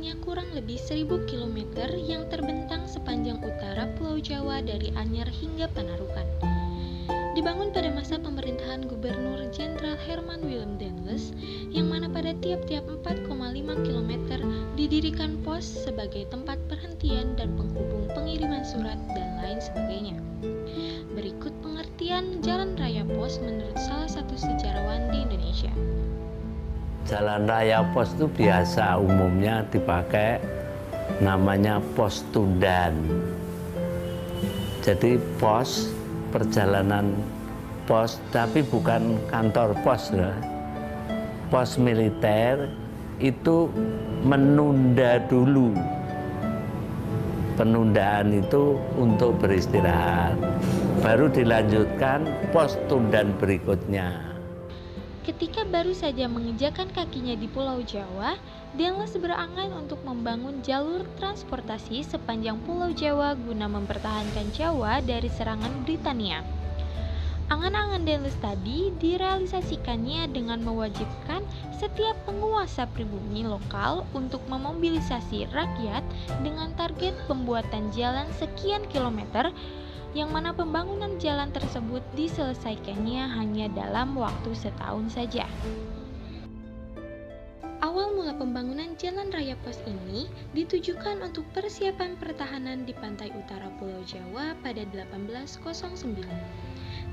panjangnya kurang lebih 1000 km yang terbentang sepanjang utara Pulau Jawa dari Anyer hingga Panarukan. Dibangun pada masa pemerintahan Gubernur Jenderal Herman Willem Daendels, yang mana pada tiap-tiap 4,5 km didirikan pos sebagai tempat perhentian dan penghubung pengiriman surat dan lain sebagainya. Berikut pengertian Jalan Raya Pos menurut salah satu sejarawan di Indonesia. Jalan raya pos itu biasa umumnya dipakai namanya pos tundan. Jadi pos, perjalanan pos, tapi bukan kantor pos ya. Pos militer itu menunda dulu. Penundaan itu untuk beristirahat. Baru dilanjutkan pos tundan berikutnya. Ketika baru saja menginjakan kakinya di Pulau Jawa, Daendels berangan untuk membangun jalur transportasi sepanjang Pulau Jawa guna mempertahankan Jawa dari serangan Britania. Angan-angan Daendels tadi direalisasikannya dengan mewajibkan setiap penguasa pribumi lokal untuk memobilisasi rakyat dengan target pembuatan jalan sekian kilometer, yang mana pembangunan jalan tersebut diselesaikannya hanya dalam waktu setahun saja. Awal mula pembangunan Jalan Raya Pos ini ditujukan untuk persiapan pertahanan di pantai utara Pulau Jawa pada 1809.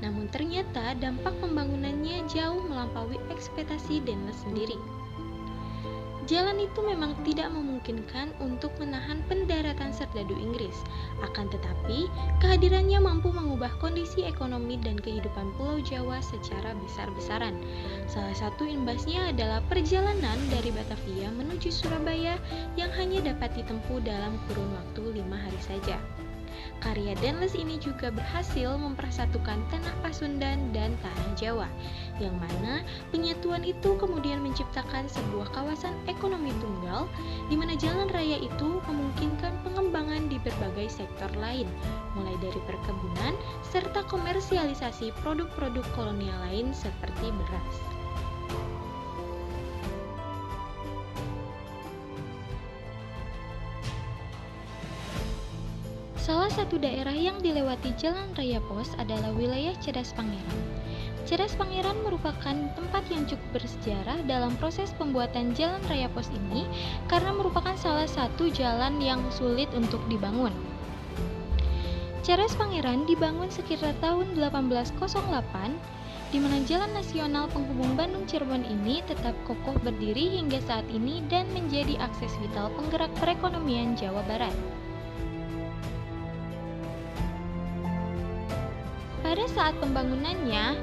Namun ternyata dampak pembangunannya jauh melampaui ekspektasi Daendels sendiri. Jalan itu memang tidak memungkinkan untuk menahan pendaratan serdadu Inggris, akan tetapi kehadirannya mampu mengubah kondisi ekonomi dan kehidupan Pulau Jawa secara besar-besaran. Salah satu imbasnya adalah perjalanan dari Batavia menuju Surabaya yang hanya dapat ditempuh dalam kurun waktu 5 hari saja. Karya Daendels ini juga berhasil mempersatukan tanah Pasundan dan tanah Jawa, yang mana penyatuan itu kemudian menciptakan sebuah kawasan ekonomi tunggal, di mana jalan raya itu memungkinkan pengembangan di berbagai sektor lain, mulai dari perkebunan serta komersialisasi produk-produk kolonial lain seperti beras. Salah satu daerah yang dilewati Jalan Raya Pos adalah wilayah Cedas Pangeran. Cedas Pangeran merupakan tempat yang cukup bersejarah dalam proses pembuatan Jalan Raya Pos ini karena merupakan salah satu jalan yang sulit untuk dibangun. Cedas Pangeran dibangun sekitar tahun 1808, di mana jalan nasional penghubung Bandung Cirebon ini tetap kokoh berdiri hingga saat ini dan menjadi akses vital penggerak perekonomian Jawa Barat. Pada saat pembangunannya,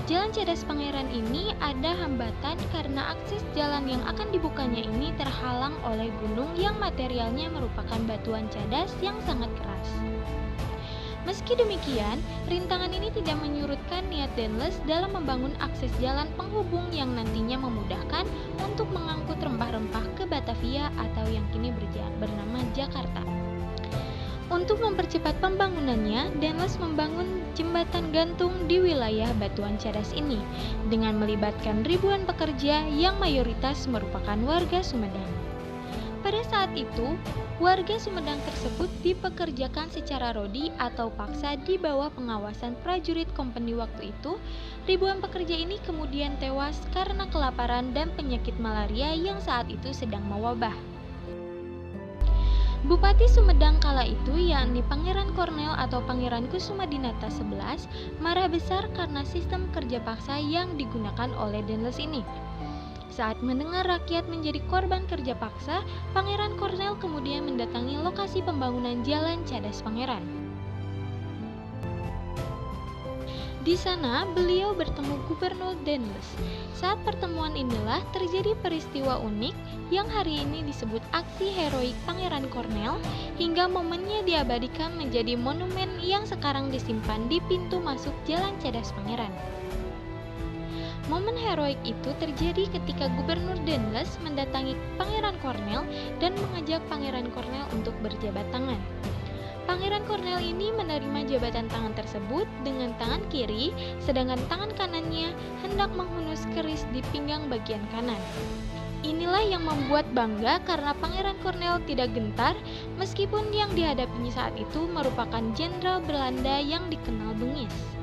Jalan Cedas Pangeran ini ada hambatan karena akses jalan yang akan dibukanya ini terhalang oleh gunung yang materialnya merupakan batuan cadas yang sangat keras. Meski demikian, rintangan ini tidak menyurutkan niat Daendels dalam membangun akses jalan penghubung yang nantinya memudahkan untuk mengangkut rempah-rempah ke Batavia atau yang kini bernama Jakarta. Untuk mempercepat pembangunannya, Daendels membangun jembatan gantung di wilayah batuan cadas ini dengan melibatkan ribuan pekerja yang mayoritas merupakan warga Sumedang. Pada saat itu, warga Sumedang tersebut dipekerjakan secara rodi atau paksa di bawah pengawasan prajurit kompeni waktu itu. Ribuan pekerja ini kemudian tewas karena kelaparan dan penyakit malaria yang saat itu sedang mewabah. Bupati Sumedang kala itu, yakni Pangeran Kornel atau Pangeran Kusumadinata XI, marah besar karena sistem kerja paksa yang digunakan oleh Daendels ini. Saat mendengar rakyat menjadi korban kerja paksa, Pangeran Kornel kemudian mendatangi lokasi pembangunan Jalan Cedas Pangeran. Di sana, beliau bertemu Gubernur Daendels. Saat pertemuan inilah terjadi peristiwa unik yang hari ini disebut aksi heroik Pangeran Kornel, hingga momennya diabadikan menjadi monumen yang sekarang disimpan di pintu masuk Jalan Cedas Pangeran. Momen heroik itu terjadi ketika Gubernur Daendels mendatangi Pangeran Kornel dan mengajak Pangeran Kornel untuk berjabat tangan. Pangeran Kornel ini menerima jabatan tangan tersebut dengan tangan kiri, sedangkan tangan kanannya hendak menghunus keris di pinggang bagian kanan. Inilah yang membuat bangga karena Pangeran Cornel tidak gentar meskipun yang dihadapinya saat itu merupakan jenderal Belanda yang dikenal bengis.